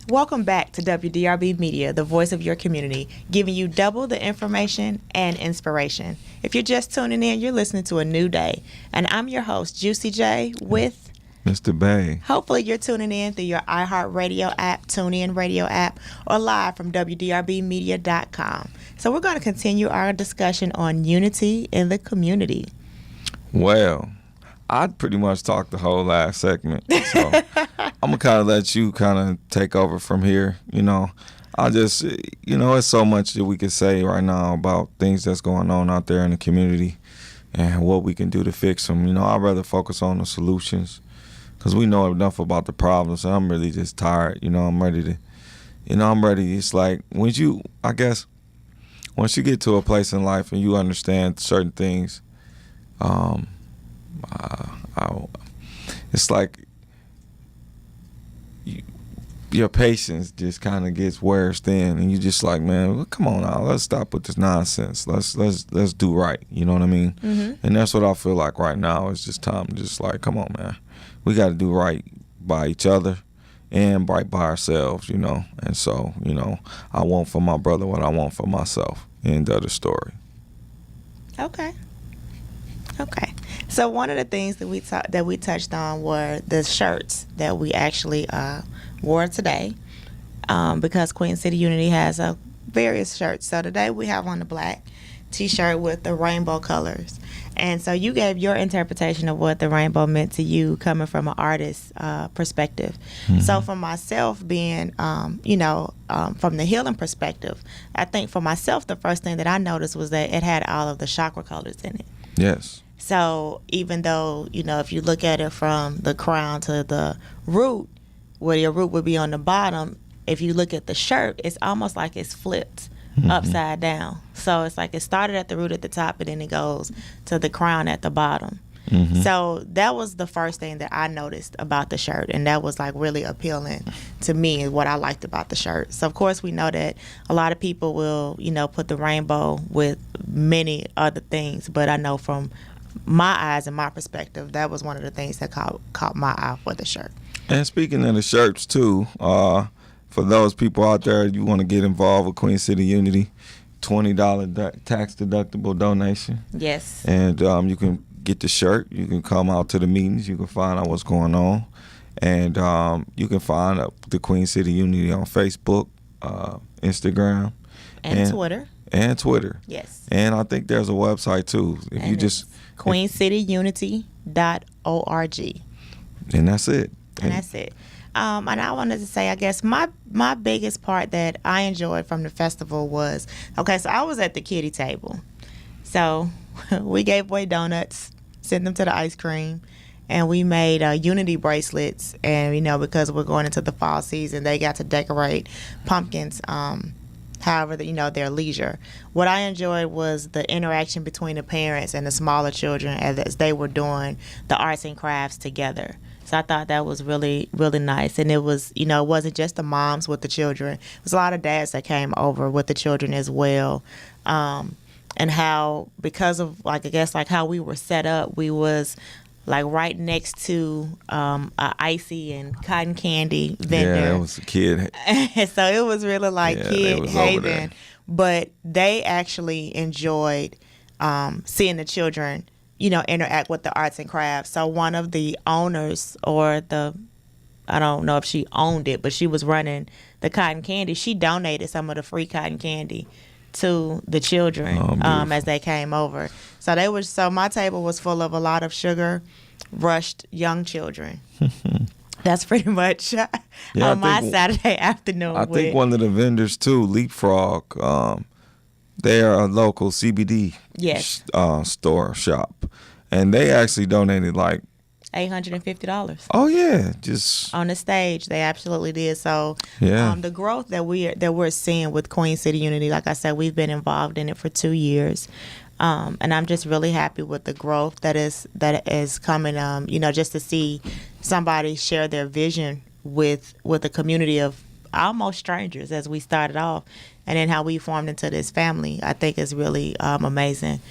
Welcome back to WDRB Media, the voice of your community, giving you double the information and inspiration. If you're just tuning in, you're listening to A New Day, and I'm your host, Juicy J, with Mr. Bay. Hopefully you're tuning in through your iHeartRadio app, TuneIn Radio app, or live from WDRBmedia.com. So we're going to continue our discussion on unity in the community. Well, I pretty much talked the whole last segment, so I'm going to kind of let you kind of take over from here. I just, it's so much that we could say right now about things that's going on out there in the community and what we can do to fix them. I'd rather focus on the solutions because we know enough about the problems, and I'm really just tired. I'm ready to, I'm ready. It's like once you get to a place in life and you understand certain things, it's like your patience just kind of gets worse thin, and you just like, man, well, come on now, let's stop with this nonsense. Let's do right. You know what I mean? Mm-hmm. And that's what I feel like right now. It's just time to just like, come on, man, we got to do right by each other and right by ourselves. And so I want for my brother what I want for myself. End of the story. Okay. So one of the things that we touched on were the shirts that we actually wore today, because Queen City Unity has various shirts. So today we have on the black T-shirt with the rainbow colors, and so you gave your interpretation of what the rainbow meant to you, coming from an artist's perspective. Mm-hmm. So for myself, being from the healing perspective, I think for myself the first thing that I noticed was that it had all of the chakra colors in it. Yes. So even though, if you look at it from the crown to the root, where your root would be on the bottom, if you look at the shirt, it's almost like it's flipped upside down. So it's like it started at the root at the top, and then it goes to the crown at the bottom. Mm-hmm. So that was the first thing that I noticed about the shirt, and that was like really appealing to me, and what I liked about the shirt. So of course we know that a lot of people will, put the rainbow with many other things, but I know from my eyes and my perspective, that was one of the things that caught my eye for the shirt. And speaking of the shirts too, for those people out there, you want to get involved with Queen City Unity, $20 tax deductible donation. Yes. And you can get the shirt. You can come out to the meetings. You can find out what's going on, and you can find the Queen City Unity on Facebook, Instagram, and Twitter. And Twitter. Yes. And I think there's a website too. If you just queencityunity.org. And that's it. And I wanted to say, I guess my biggest part that I enjoyed from the festival was, so I was at the kiddie table. So we gave away donuts, sent them to the ice cream, and we made unity bracelets. And, because we're going into the fall season, they got to decorate pumpkins, however, their leisure. What I enjoyed was the interaction between the parents and the smaller children as they were doing the arts and crafts together. So I thought that was really, really nice. And it was, it wasn't just the moms with the children. It was a lot of dads that came over with the children as well. And how, because of, how we were set up, we was right next to a icy and cotton candy vendor. Yeah, it was a kid. So it was really kid haven. But they actually enjoyed seeing the children, interact with the arts and crafts. So one of the owners, I don't know if she owned it, but she was running the cotton candy. She donated some of the free cotton candy to the children as they came over. So my table was full of a lot of sugar rushed young children. That's pretty much on my Saturday afternoon. I think one of the vendors too, Leapfrog, they are a local CBD shop, and they actually donated $850. Oh yeah, just on the stage, they absolutely did. So yeah, the growth that we're seeing with Queen City Unity, like I said, we've been involved in it for 2 years, and I'm just really happy with the growth that is coming. Just to see somebody share their vision with a community of almost strangers as we started off, and then how we formed into this family, I think is really amazing.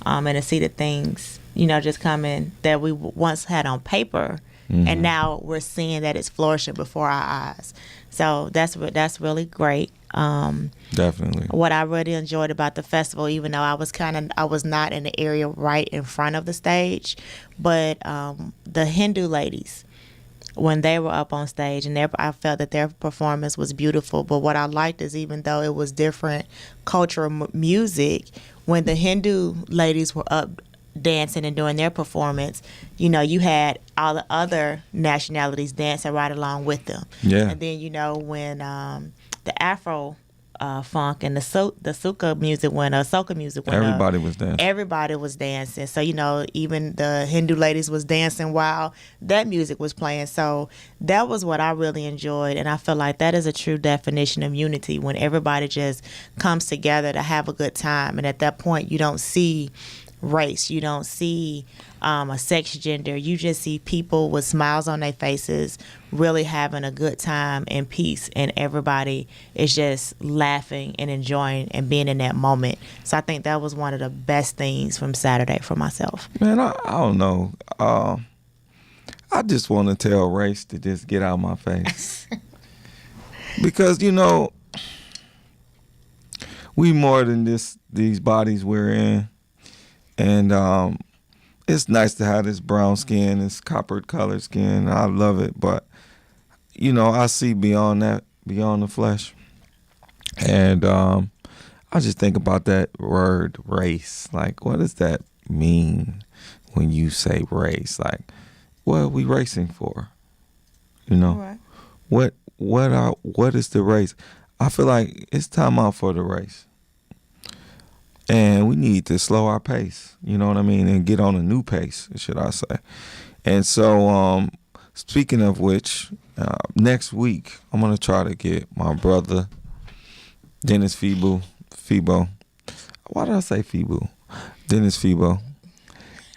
And to see the things, just coming that we once had on paper and now we're seeing that it's flourishing before our eyes. So that's really great. Definitely. What I really enjoyed about the festival, even though I was not in the area right in front of the stage, but the Hindu ladies, when they were up on stage, and I felt that their performance was beautiful. But what I liked is, even though it was different cultural music, when the Hindu ladies were up dancing and doing their performance, you had all the other nationalities dancing right along with them. Yeah. And then when the Afro funk and the soca music went everybody was dancing. Everybody was dancing. So even the Hindu ladies was dancing while that music was playing. So that was what I really enjoyed, and I feel like that is a true definition of unity, when everybody just comes together to have a good time. And at that point, you don't see race, you don't see a sex, gender. You just see people with smiles on their faces really having a good time and peace, and everybody is just laughing and enjoying and being in that moment. So I think that was one of the best things from Saturday for myself. Man, I don't know. I just want to tell race to just get out of my face. Because we more than these bodies we're in. And it's nice to have this brown skin, this copper colored skin. I love it. But, I see beyond that, beyond the flesh. And I just think about that word race. Like, what does that mean when you say race? Like, what are we racing for? Right. What is the race? I feel like it's time out for the race. And we need to slow our pace, you know what I mean, and get on a new pace, should I say. And so, speaking of which, next week, I'm going to try to get my brother, Dennis Febo. Why did I say Febo? Dennis Febo.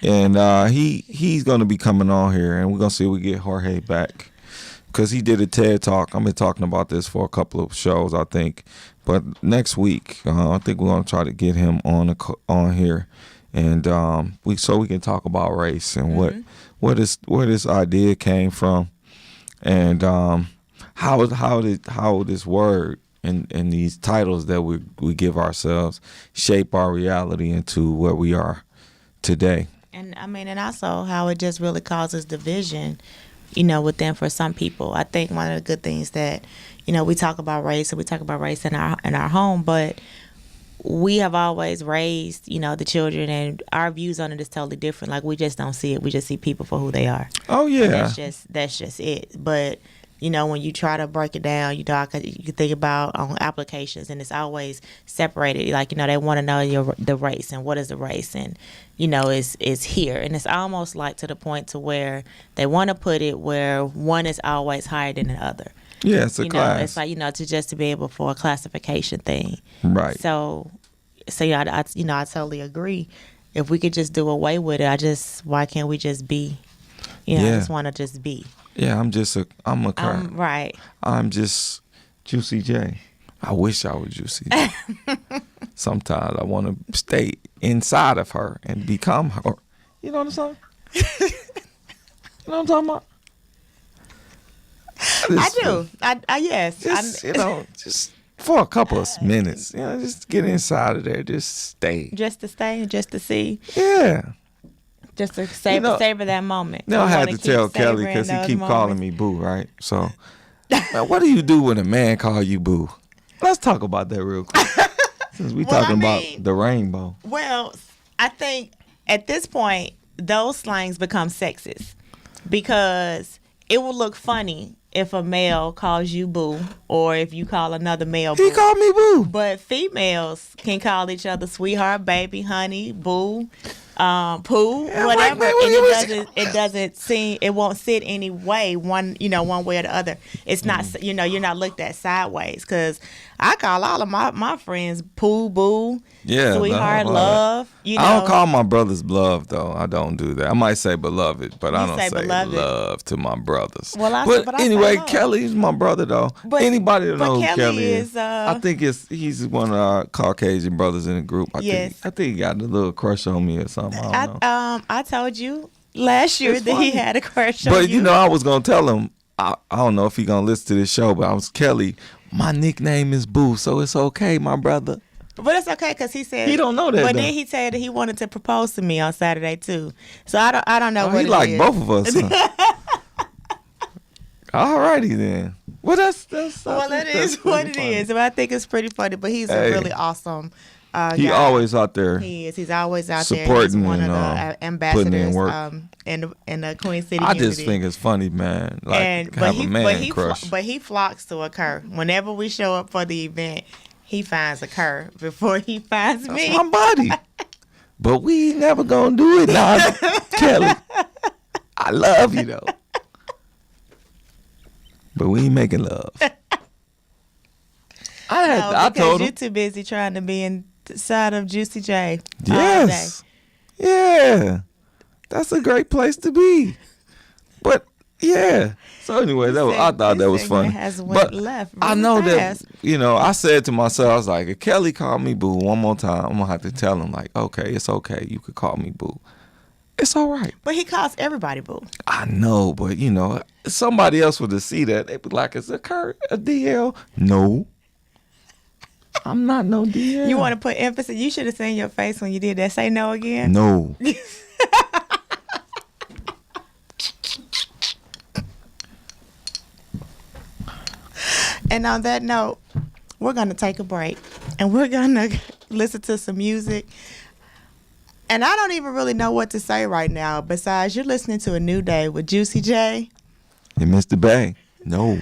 And he's going to be coming on here, and we're going to see if we get Jorge back. Because he did a TED Talk. I've been talking about this for a couple of shows, I think. But next week, I think we're going to try to get him on here, and we can talk about race and where this idea came from, and how this word and these titles that we give ourselves shape our reality into what we are today. And and also how it just really causes division, within, for some people. I think one of the good things that, we talk about race, and we talk about race in our home, but we have always raised, the children, and our views on it is totally different. Like, we just don't see it. We just see people for who they are. Oh yeah. And that's just it. But when you try to break it down, you can think about on applications, and it's always separated. Like, they want to know the race, and what is the race, and is here, and it's almost like to the point to where they want to put it where one is always higher than the other. Yeah, it's a class. It's like to be able for a classification thing. Right. So yeah, I totally agree. If we could just do away with it, why can't we just be? I just want to just be. Yeah, I'm a crowd. Right. I'm just Juicy J. I wish I was Juicy J. Sometimes I want to stay inside of her and become her. You know what I'm saying? You know what I'm talking about? I do. Yes. Just for a couple of minutes. Just get inside of there. Just stay. Just to stay, just to see. Yeah. Just to savor that moment. I had to tell Kelly because he keep calling me boo, right? So, man, what do you do when a man call you boo? Let's talk about that real quick. Since we talking about the rainbow. Well, I think at this point, those slangs become sexist, because it will look funny if a male calls you boo, or if you call another male boo. He called me boo. But females can call each other sweetheart, baby, honey, boo, poo, whatever. It won't sit any way one way or the other. It's not, you're not looked at sideways, because I call all of my friends poo, boo, sweetheart, love. I don't call my brothers love, though. I don't do that. I might say beloved, but I don't say love to my brothers. But anyway, Kelly's my brother, though. Anybody that knows who Kelly is, I think he's one of our Caucasian brothers in the group. I think he got a little crush on me or something. I don't know. I told you last year It's that he funny. had a crush on But you. I was gonna tell him. I don't know if he gonna listen to this show, but I was Kelly. My nickname is Boo, so it's okay, my brother. But it's okay because he said He don't know that, But though. then he said that he wanted to propose to me on Saturday too. So I don't know Oh, what he it like is. both of us. Huh? Alrighty then. Well, that's. Well, that is what it is. But I think it's pretty funny. But he's Hey. a really awesome He guy. always out there. He is. He's always out there. Supporting He's one of and, the putting in ambassadors work. in the Queen City I community. just think it's funny, man. Like And have a man crush. but he flocks to occur. Whenever we show up for the event, he finds a Kerr before he finds That's me. my body. But we ain't never gonna do it now, Kelly. I love you though. But we ain't making love. I Because told you're him. too busy trying to be inside of Juicy J. all Yes. Yeah. That's a great place to be. But yeah. So anyway, I thought that was funny. Has went But left I really know fast. that I said to myself, I was like, if Kelly called me Boo one more time, I'm gonna have to tell him like, okay, it's okay. You could call me Boo. It's all right. But he calls everybody boo. I know, but somebody else would have see that. They'd be like, is it Kurt a DL? No. I'm not no DL. You want to put emphasis? You should have seen your face when you did that. Say no again. No. And on that note, we're going to take a break and we're going to listen to some music. And I don't even really know what to say right now. Besides, you're listening to A New Day with Juicy J. And Mr. Bay. No.